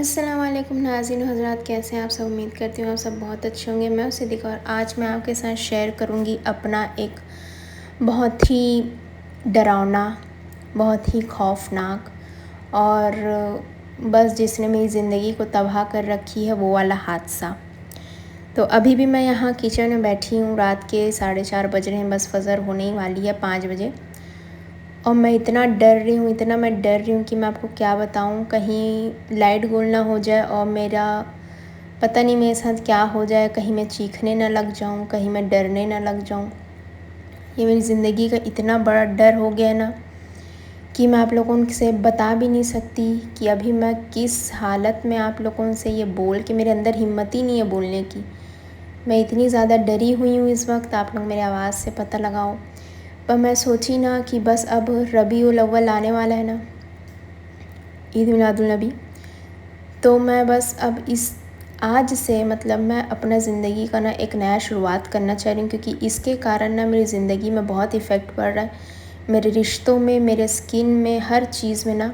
अस्सलाम वालेकुम नाज़रीन हज़रात, कैसे हैं आप सब। उम्मीद करती हूँ आप सब बहुत अच्छे होंगे। मैं सिद्दीक़ा और आज मैं आपके साथ शेयर करूँगी अपना एक बहुत ही डरावना, बहुत ही खौफनाक और बस जिसने मेरी ज़िंदगी को तबाह कर रखी है वो वाला हादसा। तो अभी भी मैं यहाँ किचन में बैठी हूँ, रात के 4:30 बज रहे हैं, बस फजर होने ही वाली है 5 बजे। और मैं इतना डर रही हूँ, इतना मैं डर रही हूँ कि मैं आपको क्या बताऊँ। कहीं लाइट गोल ना हो जाए और मेरा पता नहीं मेरे साथ क्या हो जाए। कहीं मैं चीखने ना लग जाऊँ, कहीं मैं डरने ना लग जाऊँ। ये मेरी ज़िंदगी का इतना बड़ा डर हो गया ना कि मैं आप लोगों से बता भी नहीं सकती कि अभी मैं किस हालत में आप लोगों से ये बोल के मेरे अंदर हिम्मत ही नहीं है बोलने की। मैं इतनी ज़्यादा डरी हुई हूँ इस वक्त, आप लोग मेरी आवाज़ से पता लगाओ। पर मैं सोची ना कि बस अब रबीउल अव्वल आने वाला है ना, ईद मिलादुल नबी। तो मैं बस अब इस आज से मतलब मैं अपना ज़िंदगी का ना एक नया शुरुआत करना चाह रही हूँ, क्योंकि इसके कारण ना मेरी ज़िंदगी में बहुत इफ़ेक्ट पड़ रहा है। मेरे रिश्तों में, मेरे स्किन में, हर चीज़ में ना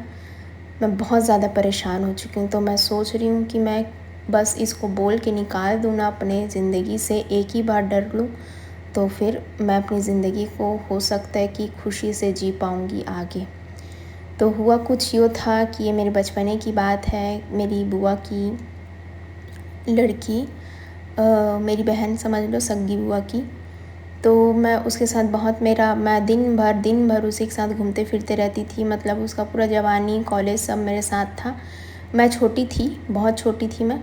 मैं बहुत ज़्यादा परेशान हो चुकी हूँ। तो मैं सोच रही हूँ कि मैं बस इसको बोल के निकाल दूँ ना अपने ज़िंदगी से, एक ही बार डर लूँ तो फिर मैं अपनी ज़िंदगी को हो सकता है कि खुशी से जी पाऊँगी आगे। तो हुआ कुछ यूँ था कि ये मेरे बचपने की बात है। मेरी बुआ की लड़की, मेरी बहन समझ लो, सगी बुआ की। तो मैं उसके साथ बहुत मैं दिन भर उसी के साथ घूमते फिरते रहती थी। मतलब उसका पूरा जवानी, कॉलेज सब मेरे साथ था। मैं छोटी थी, बहुत छोटी थी मैं,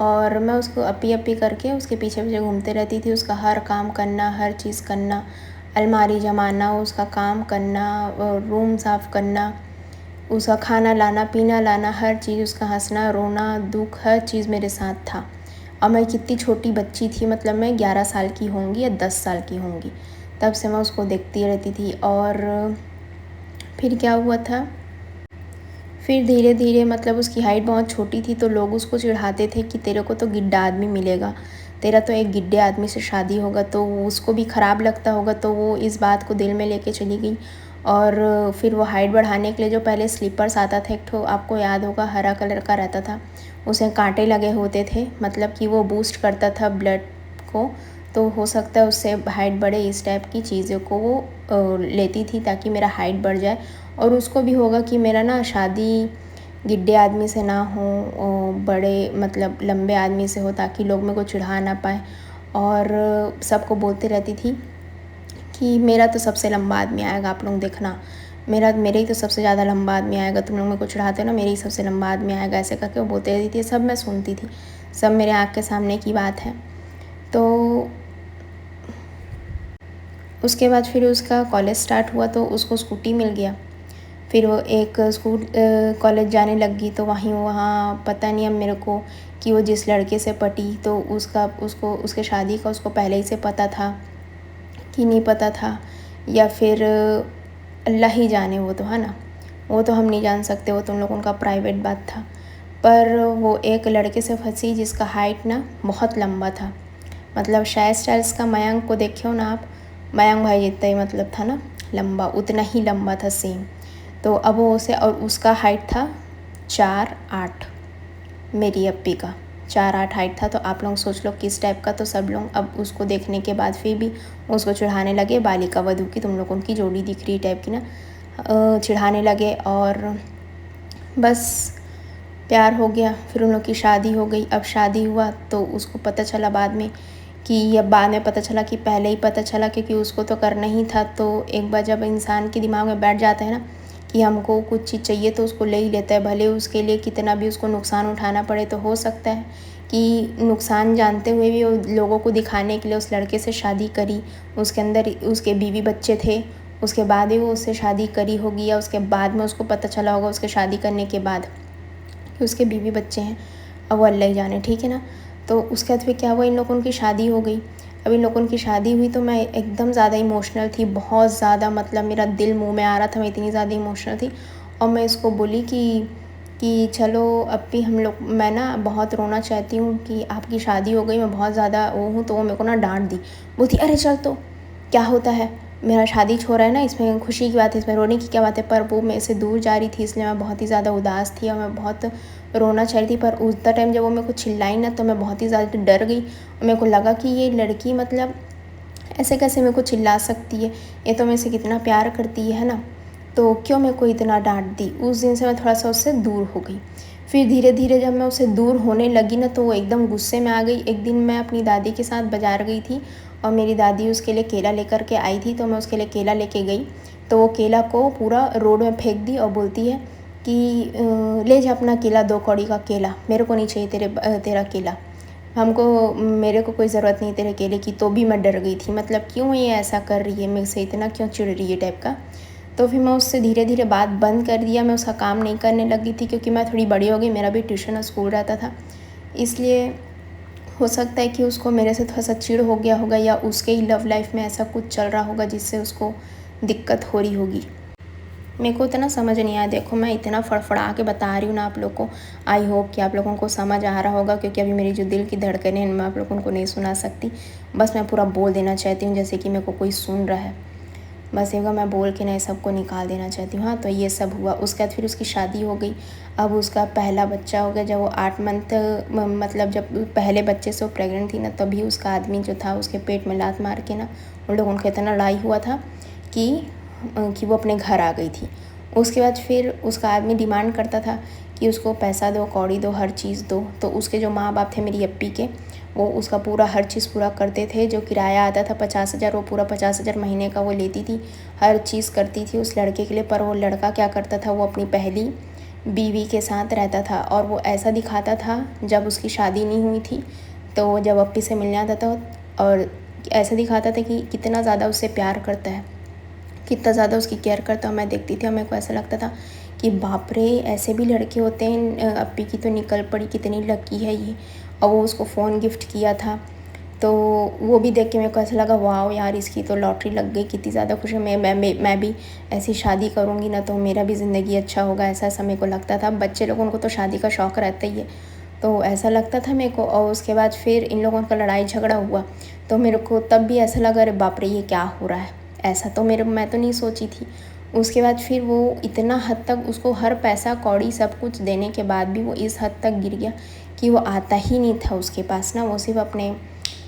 और मैं उसको अपी अपी करके उसके पीछे पीछे घूमते रहती थी। उसका हर काम करना, हर चीज़ करना, अलमारी जमाना, उसका काम करना, रूम साफ़ करना, उसका खाना लाना, पीना लाना, हर चीज़, उसका हंसना, रोना, दुख, हर चीज़ मेरे साथ था। और मैं कितनी छोटी बच्ची थी, मतलब मैं 11 साल की होंगी या 10 साल की होंगी, तब से मैं उसको देखती रहती थी। और फिर क्या हुआ था, फिर धीरे धीरे मतलब उसकी हाइट बहुत छोटी थी तो लोग उसको चिढ़ाते थे कि तेरे को तो गिड्ढा आदमी मिलेगा, तेरा तो एक गिड्ढे आदमी से शादी होगा। तो उसको भी ख़राब लगता होगा, तो वो इस बात को दिल में लेके चली गई। और फिर वो हाइट बढ़ाने के लिए जो पहले स्लीपर्स आता था, एक ठो आपको याद होगा, हरा कलर का रहता था, उसे कांटे लगे होते थे, मतलब कि वो बूस्ट करता था ब्लड को। तो हो सकता है उससे हाइट बढ़े, इस टाइप की चीज़ों को वो लेती थी ताकि मेरा हाइट बढ़ जाए। और उसको भी होगा कि मेरा ना शादी गिड्ढे आदमी से ना हो, बड़े मतलब लंबे आदमी से हो, ताकि लोग मेरे को चिढ़ा ना पाए। और सबको बोलते रहती थी कि मेरा तो सबसे लंबा आदमी आएगा, आप लोग देखना, मेरे ही तो सबसे ज़्यादा लंबा आदमी आएगा, तुम लोग मेरे को चिढ़ाते हो ना, मेरे ही सबसे लंबा आदमी आएगा, ऐसे करके वो बोलते रहती थी। सब मैं सुनती थी, सब मेरे आँख के सामने की बात है। तो उसके बाद फिर उसका कॉलेज स्टार्ट हुआ तो उसको स्कूटी मिल गया। फिर वो एक कॉलेज जाने लगी तो वहाँ पता नहीं अब मेरे को कि वो जिस लड़के से पटी तो उसको उसके शादी का उसको पहले ही से पता था कि नहीं पता था, या फिर अल्लाह ही जाने, वो तो है ना, वो तो हम नहीं जान सकते, वो तुम लोग उनका प्राइवेट बात था। पर वो एक लड़के से फंसी जिसका हाइट ना बहुत लंबा था, मतलब शायद स्टाइल्स का मयंक को देखे हो ना आप, मयंक भाई जितना ही मतलब था ना लंबा, उतना ही लंबा था सेम। तो अब वो उसे, और उसका हाइट था 4'8", मेरी अप्पी का 4'8" हाइट था। तो आप लोग सोच लो किस टाइप का। तो सब लोग अब उसको देखने के बाद फिर भी उसको चिढ़ाने लगे, बालिका वधू की तुम लोगों की जोड़ी दिख रही टाइप की ना, चिढ़ाने लगे। और बस प्यार हो गया, फिर उन लोग की शादी हो गई। अब शादी हुआ तो उसको पता चला बाद में कि, अब बाद में पता चला कि पहले ही पता चला, क्योंकि उसको तो करना ही था। तो एक बार जब इंसान के दिमाग में बैठ जाता है ना कि हमको कुछ चीज़ चाहिए तो उसको ले ही लेता है, भले उसके लिए कितना भी उसको नुकसान उठाना पड़े। तो हो सकता है कि नुकसान जानते हुए भी वो लोगों को दिखाने के लिए उस लड़के से शादी करी, उसके अंदर उसके बीवी बच्चे थे, उसके बाद ही वो उससे शादी करी होगी, या उसके बाद में उसको पता चला होगा उसके शादी करने के बाद कि उसके बीवी बच्चे हैं। अब वो अल्लाह ही जाने, ठीक है ना। तो उसके बाद फिर क्या हुआ, इन लोगों की शादी हो गई। अब इन लोगों की शादी हुई तो मैं एकदम ज़्यादा इमोशनल थी, बहुत ज़्यादा, मतलब मेरा दिल मुंह में आ रहा था, मैं इतनी ज़्यादा इमोशनल थी। और मैं इसको बोली कि चलो अप्पी, हम लोग, मैं ना बहुत रोना चाहती हूँ कि आपकी शादी हो गई, मैं बहुत ज़्यादा वो हूँ। तो वो मेरे को ना डांट दी, बोलती अरे चल, तो क्या होता है, मेरा शादी हो रहा है ना, इसमें खुशी की बात है, इसमें रोने की क्या बात है। पर वो मेरे से दूर जा रही थी, इसलिए मैं बहुत ही ज़्यादा उदास थी और मैं बहुत रोना चाह रही थी। पर उस टाइम जब वो मेरे को चिल्लाई ना, तो मैं बहुत ही ज़्यादा डर गई और मेरे को लगा कि ये लड़की मतलब ऐसे कैसे मेरे को चिल्ला सकती है, ये तो मेरे से कितना प्यार करती है ना, तो क्यों मेरे को इतना डांट दी। उस दिन से मैं थोड़ा सा उससे दूर हो गई। फिर धीरे धीरे जब मैं उससे दूर होने लगी ना, तो वो एकदम गुस्से में आ गई। एक दिन मैं अपनी दादी के साथ बाज़ार गई थी और मेरी दादी उसके लिए केला लेकर के आई थी, तो मैं उसके लिए केला लेके गई। तो वो केला को पूरा रोड में फेंक दी और बोलती है कि ले जा अपना केला, 2 कौड़ी का केला, मेरे को नहीं चाहिए तेरा केला, मेरे को कोई ज़रूरत नहीं तेरे केले की। तो भी मैं डर गई थी, मतलब क्यों ये ऐसा कर रही है, मेरे से इतना क्यों चिढ़ रही है टाइप का। तो फिर मैं उससे धीरे धीरे बात बंद कर दिया, मैं उसका काम नहीं करने लगी थी, क्योंकि मैं थोड़ी बड़ी हो गई, मेरा भी ट्यूशन और स्कूल रहता था। इसलिए हो सकता है कि उसको मेरे से थोड़ा सा चिढ़ हो गया होगा, या उसके ही लव लाइफ में ऐसा कुछ चल रहा होगा जिससे उसको दिक्कत हो रही होगी। मेरे को इतना समझ नहीं आया। देखो, मैं इतना फड़फड़ा के बता रही हूँ ना आप लोग को, आई होप कि आप लोगों को समझ आ रहा होगा, क्योंकि अभी मेरी जो दिल की धड़कनें हैं मैं आप लोगों को नहीं सुना सकती। बस मैं पूरा बोल देना चाहती हूँ जैसे कि मेरे को कोई सुन रहा है। बस एक मैं बोल के ना सबको निकाल देना चाहती हूँ। हाँ, तो ये सब हुआ। उसके बाद फिर उसकी शादी हो गई। अब उसका पहला बच्चा हो गया। जब वो 8 मंथ मतलब जब पहले बच्चे से वो प्रेग्नेंट थी ना, तभी उसका आदमी जो था उसके पेट में लात मार के ना, उन लोगों का इतना लड़ाई हुआ था कि वो अपने घर आ गई थी। उसके बाद फिर उसका आदमी डिमांड करता था कि उसको पैसा दो, कौड़ी दो, हर चीज़ दो। तो उसके जो माँ बाप थे मेरी अप्पी के, वो उसका पूरा हर चीज़ पूरा करते थे। जो किराया आता था 50,000, वो पूरा 50,000 महीने का वो लेती थी। हर चीज़ करती थी उस लड़के के लिए। पर वो लड़का क्या करता था, वो अपनी पहली बीवी के साथ रहता था और वो ऐसा दिखाता था। जब उसकी शादी नहीं हुई थी तो जब अप्पी से मिलने आता था और ऐसा दिखाता था कि कितना ज़्यादा उससे प्यार करता है, कितना ज़्यादा उसकी केयर करता हूँ। मैं देखती थी और मेरे को ऐसा लगता था कि बाप रे, ऐसे भी लड़के होते हैं। अप्पी की तो निकल पड़ी, कितनी लकी है ये। और वो उसको फ़ोन गिफ्ट किया था, तो वो भी देख के मेरे को ऐसा लगा, वाह यार, इसकी तो लॉटरी लग गई, कितनी ज़्यादा खुश है। मैं भी ऐसी शादी करूँगी ना, तो मेरा भी ज़िंदगी अच्छा होगा, ऐसा ऐसा मेरे को लगता था। बच्चे लोगों को तो शादी का शौक़ रहता ही है, तो ऐसा लगता था मेरे को। और उसके बाद फिर इन लोगों का लड़ाई झगड़ा हुआ, तो मेरे को तब भी ऐसा लगा, अरे बाप रे, ये क्या हो रहा है। ऐसा तो मैं तो नहीं सोची थी। उसके बाद फिर वो इतना हद तक, उसको हर पैसा कौड़ी सब कुछ देने के बाद भी वो इस हद तक गिर गया कि वो आता ही नहीं था उसके पास ना। वो सिर्फ अपने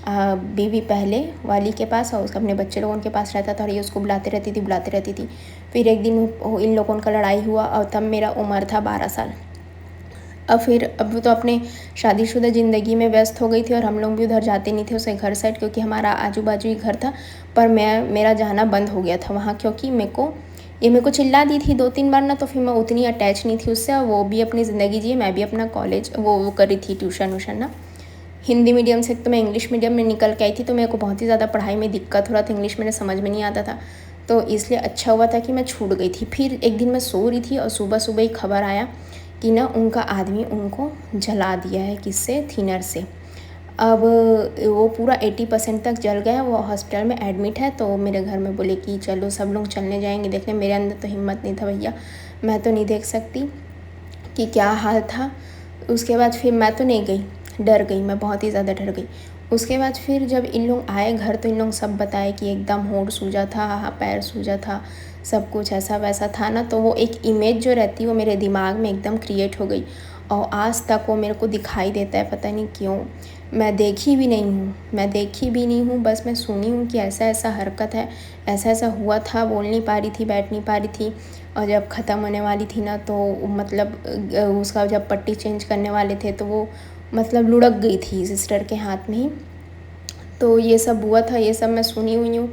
बीवी पहले वाली के पास और उसका अपने बच्चे लोगों के पास रहता था, और ये उसको बुलाते रहती थी। फिर एक दिन इन लोगों का लड़ाई हुआ और तब मेरा उम्र था 12 साल। अब तो अपने शादीशुदा ज़िंदगी में व्यस्त हो गई थी और हम लोग भी उधर जाते नहीं थे उसके घर साइड, क्योंकि हमारा आजू बाजू ही घर था। पर मेरा जाना बंद हो गया था वहाँ, क्योंकि मेरे को चिल्ला दी थी 2-3 बार ना, तो फिर मैं उतनी अटैच नहीं थी उससे। और वो भी अपनी ज़िंदगी जी, मैं भी अपना कॉलेज वो कर रही थी, ट्यूशन व्यूशन ना। हिंदी मीडियम से तो मैं इंग्लिश मीडियम में निकल के आई थी, तो मेरे को बहुत ही ज़्यादा पढ़ाई में दिक्कत हो रहा था, इंग्लिश मेरे समझ में नहीं आता था। तो इसलिए अच्छा हुआ था कि मैं छूट गई थी। फिर एक दिन मैं सो रही थी और सुबह सुबह ही खबर आया कि ना उनका आदमी उनको जला दिया है, किससे, थिनर से। अब वो पूरा 80% तक जल गया, वो हॉस्पिटल में एडमिट है। तो मेरे घर में बोले कि चलो सब लोग चलने जाएंगे देखने। मेरे अंदर तो हिम्मत नहीं था, भैया मैं तो नहीं देख सकती कि क्या हाल था। उसके बाद फिर मैं तो नहीं गई, डर गई, मैं बहुत ही ज़्यादा डर गई। उसके बाद फिर जब इन लोग आए घर, तो इन लोग सब बताए कि एकदम होंठ सूजा था, पैर सूजा था, सब कुछ ऐसा वैसा था ना। तो वो एक इमेज जो रहती है वो मेरे दिमाग में एकदम क्रिएट हो गई और आज तक वो मेरे को दिखाई देता है, पता नहीं क्यों। मैं देखी भी नहीं हूँ, बस मैं सुनी हूँ कि ऐसा ऐसा हरकत है, ऐसा ऐसा हुआ था। बोल नहीं पा रही थी, बैठ नहीं पा रही थी। और जब ख़त्म होने वाली थी ना, तो मतलब उसका जब पट्टी चेंज करने वाले थे, तो वो मतलब लुढ़क गई थी सिस्टर के हाथ में ही। तो ये सब हुआ था, ये सब मैं सुनी हुई हूँ।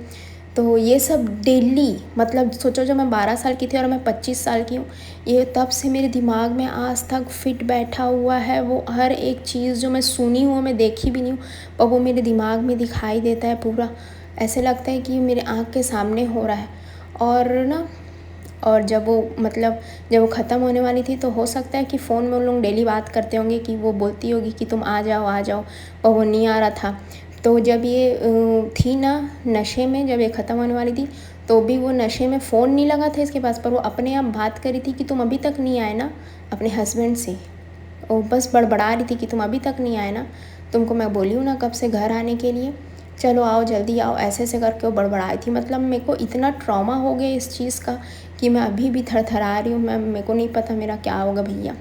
तो ये सब डेली, मतलब सोचो, जब मैं 12 साल की थी और मैं 25 साल की हूँ, ये तब से मेरे दिमाग में आज तक फिट बैठा हुआ है। वो हर एक चीज़ जो मैं सुनी हूँ, मैं देखी भी नहीं हूँ, पर वो मेरे दिमाग में दिखाई देता है पूरा। ऐसे लगता है कि मेरे आँख के सामने हो रहा है। और जब वो ख़त्म होने वाली थी, तो हो सकता है कि फ़ोन में उन लोग डेली बात करते होंगे कि वो बोलती होगी कि तुम आ जाओ, और वो नहीं आ रहा था। तो जब ये थी ना नशे में, जब ये ख़त्म होने वाली थी, तो भी वो नशे में फ़ोन नहीं लगा था इसके पास, पर वो अपने आप बात करी थी कि तुम अभी तक नहीं आए ना, अपने हस्बैंड से। वो बस बड़बड़ा रही थी कि तुम अभी तक नहीं आए ना, तुमको मैं बोली हूँ ना कब से घर आने के लिए। चलो आओ जल्दी आओ, ऐसे ऐसे करके वो बड़बड़ाई थी। मतलब मेरे को इतना ट्रॉमा हो गया इस चीज़ का कि मैं अभी भी थरथरा रही हूँ। मेरे को नहीं पता मेरा क्या होगा भैया।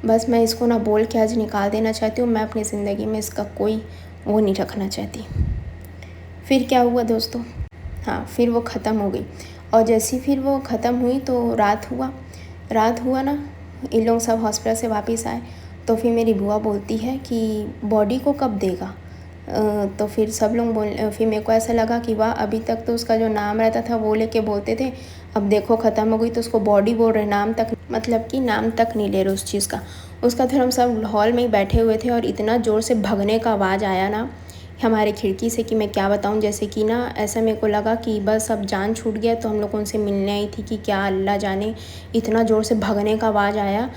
बस मैं इसको ना बोल के आज निकाल देना चाहती हूँ। मैं अपनी ज़िंदगी में इसका कोई वो नहीं रखना चाहती। फिर क्या हुआ दोस्तों, हाँ फिर वो ख़त्म हो गई। और जैसी फिर वो ख़त्म हुई तो रात हुआ ना, इन लोग सब हॉस्पिटल से वापस आए। तो फिर मेरी बुआ बोलती है कि बॉडी को कब देगा। तो फिर सब लोग फिर मेरे को ऐसा लगा कि वाह, अभी तक तो उसका जो नाम रहता था वो लेके बोलते थे, अब देखो ख़त्म हो गई तो उसको बॉडी बोल रहे, नाम तक, मतलब कि नाम तक नहीं ले रहे उस चीज़ का। उसका फिर हम सब हॉल में ही बैठे हुए थे और इतना ज़ोर से भगने का आवाज़ आया ना हमारे खिड़की से कि मैं क्या बताऊं। जैसे कि ना ऐसा मेरे को लगा कि बस अब जान छूट गया। तो हम लोग उनसे मिलने आई थी कि क्या, अल्लाह जाने, इतना ज़ोर से भगने का आवाज़ आया।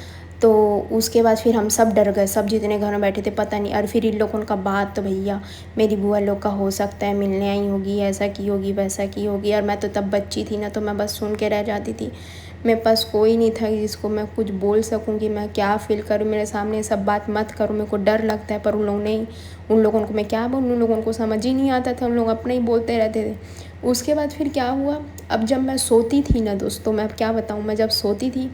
तो उसके बाद फिर हम सब डर गए, सब जितने घर में बैठे थे, पता नहीं। और फिर इन लोगों का बात तो भैया मेरी बुआ लोग का हो सकता है मिलने आई होगी, ऐसा की होगी वैसा की होगी। और मैं तो तब बच्ची थी ना, तो मैं बस सुन के रह जाती थी। मेरे पास कोई नहीं था जिसको मैं कुछ बोल सकूं कि मैं क्या फ़ील करूं। मेरे सामने सब बात मत करो, मेरे को डर लगता है। पर उन लोगों को मैं क्या बोलूं, उन लोगों को समझ ही नहीं आता था, उन लोग अपने ही बोलते रहते थे। उसके बाद फिर क्या हुआ, अब जब मैं सोती थी ना दोस्तों, मैं क्या बताऊँ, मैं जब सोती थी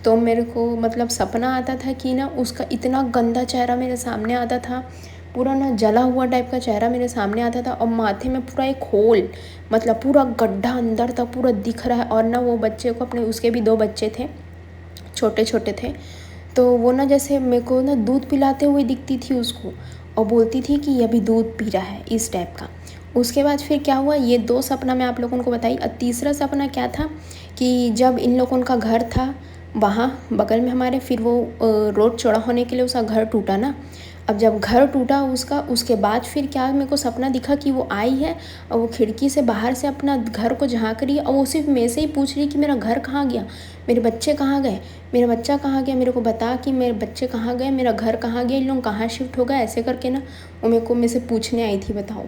तो मेरे को मतलब सपना आता था कि ना उसका इतना गंदा चेहरा मेरे सामने आता था, पूरा ना जला हुआ टाइप का चेहरा मेरे सामने आता था। और माथे में पूरा एक होल, मतलब पूरा गड्ढा अंदर तक पूरा दिख रहा है। और ना वो बच्चे को अपने, उसके भी 2 बच्चे थे, छोटे छोटे थे। तो वो ना जैसे मेरे को ना दूध पिलाते हुए दिखती थी उसको, और बोलती थी कि ये अभी दूध पी रहा है, इस टाइप का। उसके बाद फिर क्या हुआ, ये 2 सपना मैं आप लोगों को बताई। और तीसरा सपना क्या था कि जब इन लोगों का घर था वहाँ बगल में हमारे, फिर वो रोड चौड़ा होने के लिए उसका घर टूटा ना। अब जब घर टूटा उसका, उसके बाद फिर क्या मेरे को सपना दिखा कि वो आई है और वो खिड़की से बाहर से अपना घर को झाँक रही है। और वो सिर्फ मेरे से ही पूछ रही कि मेरा घर कहाँ गया, मेरे बच्चे कहाँ गए, मेरा बच्चा कहाँ गया, मेरे को बता कि मेरे बच्चे कहाँ गए, मेरा घर कहाँ गया, इन लोग कहाँ शिफ्ट हो गए, ऐसे करके ना वो मेरे से पूछने आई थी। बताओ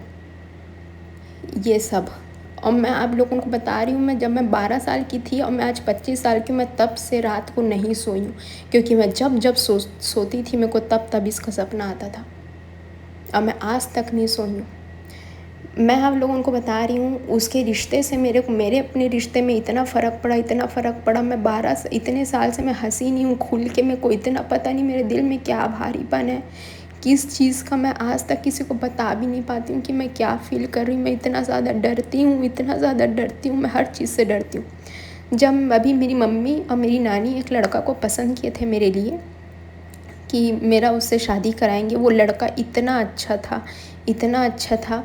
ये सब। और मैं आप लोगों को बता रही हूँ, मैं जब मैं 12 साल की थी और मैं आज 25 साल की हूँ, मैं तब से रात को नहीं सोई हूँ। क्योंकि मैं जब सोती थी मेरे को तब इसका सपना आता था, और मैं आज तक नहीं सोई हूँ। मैं आप लोगों को बता रही हूँ, उसके रिश्ते से मेरे अपने रिश्ते में इतना फ़र्क पड़ा, इतना फ़र्क पड़ा। मैं इतने साल से मैं हंसी नहीं हूँ खुल के। मेरे को इतना पता नहीं मेरे दिल में क्या भारीपन है, किस चीज़ का। मैं आज तक किसी को बता भी नहीं पाती हूँ कि मैं क्या फ़ील कर रही हूँ। मैं इतना ज़्यादा डरती हूँ, इतना ज़्यादा डरती हूँ, मैं हर चीज़ से डरती हूँ। जब अभी मेरी मम्मी और मेरी नानी एक लड़का को पसंद किए थे मेरे लिए कि मेरा उससे शादी कराएंगे, वो लड़का इतना अच्छा था, इतना अच्छा था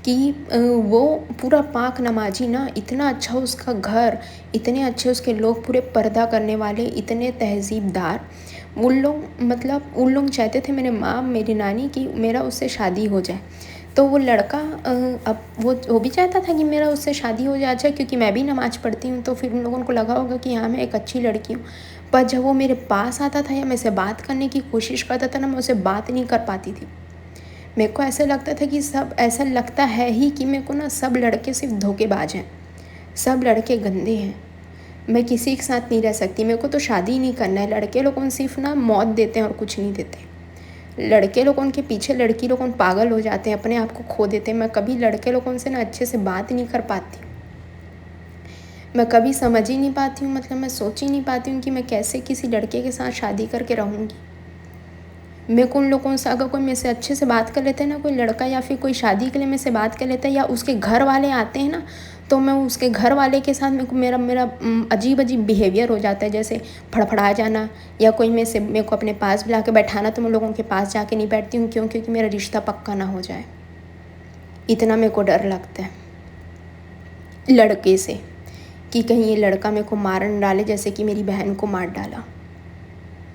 कि वो पूरा पाक नमाजी ना, इतना अच्छा उसका घर, इतने अच्छे उसके लोग, पूरे पर्दा करने वाले, इतने तहज़ीबदार। उन लोग चाहते थे, मेरे माँ मेरी नानी, की मेरा उससे शादी हो जाए। तो वो लड़का अब वो भी चाहता था कि मेरा उससे शादी हो जाए। अच्छा, क्योंकि मैं भी नमाज़ पढ़ती हूँ, तो फिर उन लोगों को लगा होगा कि हाँ मैं एक अच्छी लड़की हूँ। पर जब वो मेरे पास आता था या मेरे से बात करने की कोशिश करता था ना, मैं उससे बात नहीं कर पाती थी। मेरे को ऐसा लगता था कि सब, ऐसा लगता है ही कि मेरे को ना सब लड़के सिर्फ धोखेबाज हैं, सब लड़के गंदे हैं, मैं किसी के साथ नहीं रह सकती, मेरे को तो शादी ही नहीं करना है। लड़के लोगों सिर्फ ना मौत देते हैं और कुछ नहीं देते। लड़के लोगों के पीछे लड़की लोगों पागल हो जाते हैं, अपने आप को खो देते हैं। मैं कभी लड़के लोगों से ना अच्छे से बात नहीं कर पाती हूँ, मैं कभी समझ ही नहीं पाती हूँ, मतलब मैं सोच ही नहीं पाती हूँ कि मैं कैसे किसी लड़के के साथ शादी करके रहूँगी। मेरे को उन लोगों से, अगर कोई मेरे से अच्छे से बात कर लेते हैं ना, कोई लड़का या फिर कोई शादी के लिए मेरे से बात कर लेता है, या उसके घर वाले आते हैं ना, तो मैं उसके घर वाले के साथ मेरा अजीब बिहेवियर हो जाता है, जैसे फड़फड़ा जाना, या कोई मेरे को अपने पास बुला के बैठाना, तो मैं लोगों के पास जाके नहीं बैठती हूँ। क्यों? क्योंकि मेरा रिश्ता पक्का ना हो जाए, इतना मेरे को डर लगता है लड़के से, कि कहीं ये लड़का मेरे को मार न डाले, जैसे कि मेरी बहन को मार डाला।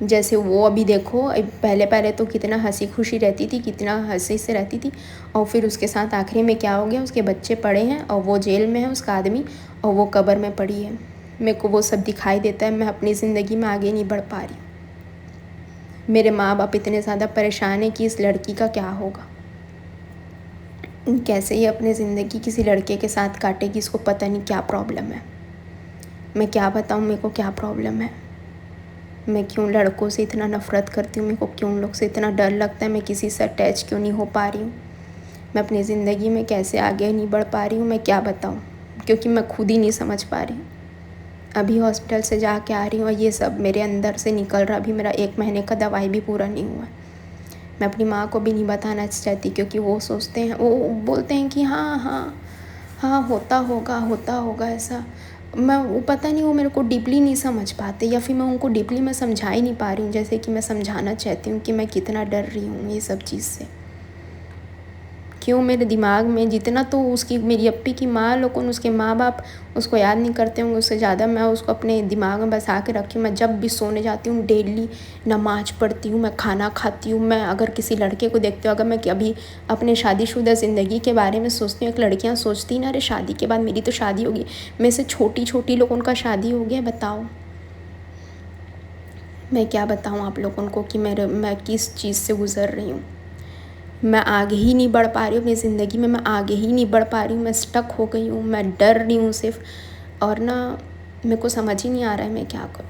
जैसे वो अभी देखो, पहले तो कितना हंसी खुशी रहती थी, कितना हंसी से रहती थी, और फिर उसके साथ आखिरी में क्या हो गया, उसके बच्चे पड़े हैं और वो जेल में है उसका आदमी, और वो कब्र में पड़ी है। मेरे को वो सब दिखाई देता है, मैं अपनी ज़िंदगी में आगे नहीं बढ़ पा रही। मेरे माँ बाप इतने ज़्यादा परेशान हैं कि इस लड़की का क्या होगा, कैसे ये अपनी ज़िंदगी किसी लड़के के साथ काटेगी, इसको पता नहीं क्या प्रॉब्लम है। मैं क्या बताऊँ मेरे को क्या प्रॉब्लम है, मैं क्यों लड़कों से इतना नफ़रत करती हूँ, मेरे को क्यों उन लोग से इतना डर लगता है, मैं किसी से अटैच क्यों नहीं हो पा रही हूँ। मैं अपनी ज़िंदगी में कैसे आगे नहीं बढ़ पा रही हूँ, मैं क्या बताऊँ, क्योंकि मैं खुद ही नहीं समझ पा रही हूँ। अभी हॉस्पिटल से जाके आ रही हूँ और ये सब मेरे अंदर से निकल रहा। अभी मेरा 1 महीने का दवाई भी पूरा नहीं हुआ। मैं अपनी माँ को भी नहीं बताना चाहती, क्योंकि वो सोचते हैं, वो बोलते हैं कि हाँ हाँ हाँ होता होगा ऐसा। मैं वो पता नहीं, वो मेरे को डीपली नहीं समझ पाते, या फिर मैं उनको डीपली मैं समझा ही नहीं पा रही हूँ जैसे कि मैं समझाना चाहती हूँ कि मैं कितना डर रही हूँ ये सब चीज़ से। क्यों मेरे दिमाग में जितना तो उसकी मेरी अप्पी की माँ लोग, उसके माँ बाप उसको याद नहीं करते होंगे, उससे ज़्यादा मैं उसको अपने दिमाग में बसा के रखी हूँ। मैं जब भी सोने जाती हूँ डेली नमाज़ पढ़ती हूँ, मैं खाना खाती हूँ। मैं अगर किसी लड़के को देखती हूँ, अगर मैं कभी अपने शादीशुदा ज़िंदगी के बारे में सोचती हूँ, एक लड़कियाँ सोचती ना, अरे शादी के बाद मेरी तो शादी होगी, मेरे से छोटी छोटी लोगों का शादी हो गया। बताओ मैं क्या बताऊँ आप लोगों को कि मैं किस चीज़ से गुज़र रही हूँ। मैं आगे ही नहीं बढ़ पा रही हूँ अपनी ज़िंदगी में, मैं आगे ही नहीं बढ़ पा रही हूँ। मैं स्टक हो गई हूँ, मैं डर रही हूँ सिर्फ, और ना मेरे को समझ ही नहीं आ रहा है मैं क्या करूँ।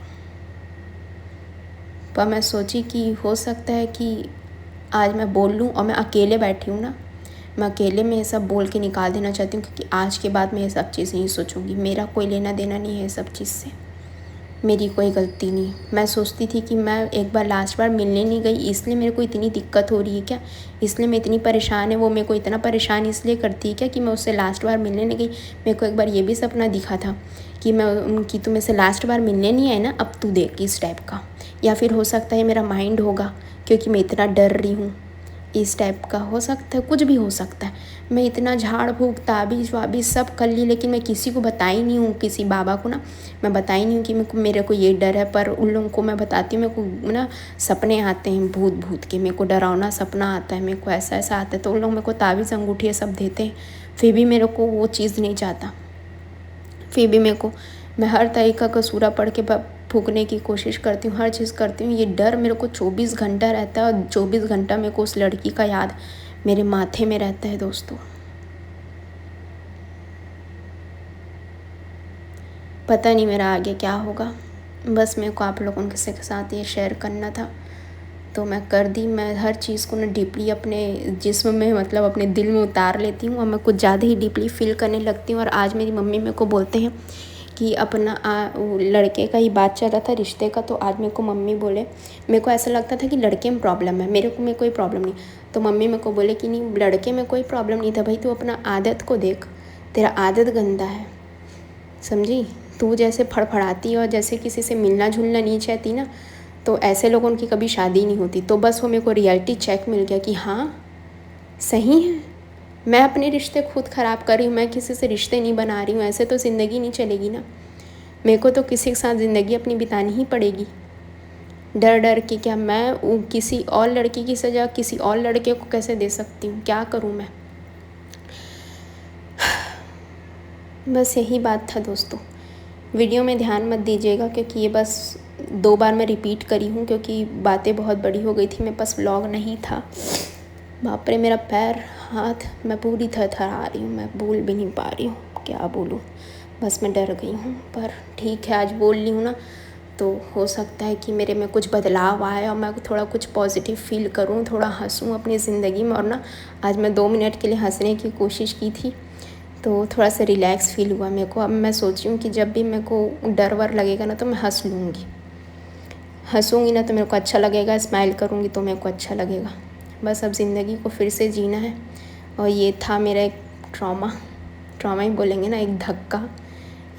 पर मैं सोची कि हो सकता है कि आज मैं बोल लूँ, और मैं अकेले बैठी हूँ ना, मैं अकेले में ये सब बोल के निकाल देना चाहती हूँ, क्योंकि आज के बाद मैं ये सब चीज़ नहीं सोचूँगी। मेरा कोई लेना देना नहीं है ये सब चीज़ से, मेरी कोई गलती नहीं। मैं सोचती थी कि मैं एक बार लास्ट बार मिलने नहीं गई, इसलिए मेरे को इतनी दिक्कत हो रही है क्या, इसलिए मैं इतनी परेशान है। वो मेरे को इतना परेशान इसलिए करती है क्या कि मैं उससे लास्ट बार मिलने नहीं गई। मेरे को एक बार ये भी सपना दिखा था कि तू मेरे से लास्ट बार मिलने नहीं आई ना, अब तू देख इस टाइप का। या फिर हो सकता है मेरा माइंड होगा, क्योंकि मैं इतना डर रही हूँ, इस टाइप का हो सकता है, कुछ भी हो सकता है। मैं इतना झाड़ फूँक ताबीज़ वाबीज़ सब कर ली, लेकिन मैं किसी को बताई नहीं हूँ, किसी बाबा को ना मैं बताई नहीं हूँ कि मेरे को ये डर है। पर उन लोगों को मैं बताती हूँ, मेरे को ना सपने आते हैं भूत के, मेरे को डरावना सपना आता है, मेरे को ऐसा आता है। तो उन लोग मेरे को ताबीज़ अंगूठी सब देते हैं, फिर भी मेरे को वो चीज़ नहीं चाहता। फिर भी मेरे को, मैं हर तरीक़ा का सूरा पढ़ के फूँकने की कोशिश करती हूँ, हर चीज़ करती हूँ। ये डर मेरे को 24 घंटा रहता है, और 24 घंटा मेरे को उस लड़की का याद मेरे माथे में रहता है दोस्तों। पता नहीं मेरा आगे क्या होगा, बस मेरे को आप लोगों के साथ ये शेयर करना था, तो मैं कर दी। मैं हर चीज़ को ना डीपली अपने जिस्म में, मतलब अपने दिल में उतार लेती हूँ, और मैं कुछ ज़्यादा ही डीपली फील करने लगती हूँ। और आज मेरी मम्मी मेरे को बोलते हैं कि अपना लड़के का ही बात चल रहा था, रिश्ते का, तो आज मेरे को मम्मी बोले, मेरे को ऐसा लगता था कि लड़के में प्रॉब्लम है, मेरे को में कोई प्रॉब्लम नहीं। तो मम्मी मेरे को बोले कि नहीं, लड़के में कोई प्रॉब्लम नहीं था भाई, तू अपना आदत को देख, तेरा आदत गंदा है, समझी। तू जैसे फड़फड़ाती और जैसे किसी से मिलना जुलना नहीं चाहती ना, तो ऐसे लोगों की कभी शादी नहीं होती। तो बस वो मेरे को रियलिटी चेक मिल गया कि हाँ सही है, मैं अपने रिश्ते खुद ख़राब कर रही हूँ, मैं किसी से रिश्ते नहीं बना रही हूँ। ऐसे तो ज़िंदगी नहीं चलेगी ना, मेरे को तो किसी के साथ ज़िंदगी अपनी बितानी ही पड़ेगी। डर के क्या मैं किसी और लड़की की सज़ा किसी और लड़के को कैसे दे सकती हूँ, क्या करूँ मैं। बस यही बात था दोस्तों। वीडियो में ध्यान मत दीजिएगा, क्योंकि ये बस 2 बार मैं रिपीट करी हूँ, क्योंकि बातें बहुत बड़ी हो गई थी, मेरे पास व्लॉग नहीं था। बाप रे, मेरा पैर हाथ मैं पूरी थरथरा रही हूँ, मैं बोल भी नहीं पा रही हूँ, क्या बोलूँ, बस मैं डर गई हूँ। पर ठीक है, आज बोल ली हूँ ना, तो हो सकता है कि मेरे में कुछ बदलाव आए, और मैं थोड़ा कुछ पॉजिटिव फील करूँ, थोड़ा हंसूँ अपनी ज़िंदगी में। और ना आज मैं 2 मिनट के लिए हंसने की कोशिश की थी, तो थोड़ा सा रिलैक्स फील हुआ मेरे को। अब मैं सोच रही हूँ कि जब भी मेरे को डर वर लगेगा ना, तो मैं हंसूँगी ना, तो मेरे को अच्छा लगेगा, स्माइल करूँगी तो मेरे को अच्छा लगेगा। बस अब ज़िंदगी को फिर से जीना है। और ये था मेरा एक ट्रॉमा ही बोलेंगे ना, एक धक्का,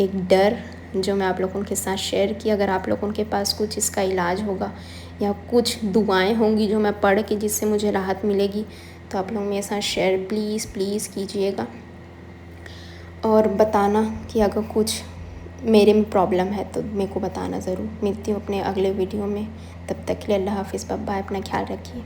एक डर, जो मैं आप लोगों के साथ शेयर किया। अगर आप लोगों के पास कुछ इसका इलाज होगा, या कुछ दुआएं होंगी जो मैं पढ़ के जिससे मुझे राहत मिलेगी, तो आप लोग मेरे साथ शेयर प्लीज़ कीजिएगा, और बताना कि अगर कुछ मेरे में प्रॉब्लम है तो मेरे को बताना ज़रूर। मिलती हूँ अपने अगले वीडियो में, तब तक के लिए अल्लाह हाफ़िज़, बाय, अपना ख्याल रखिए।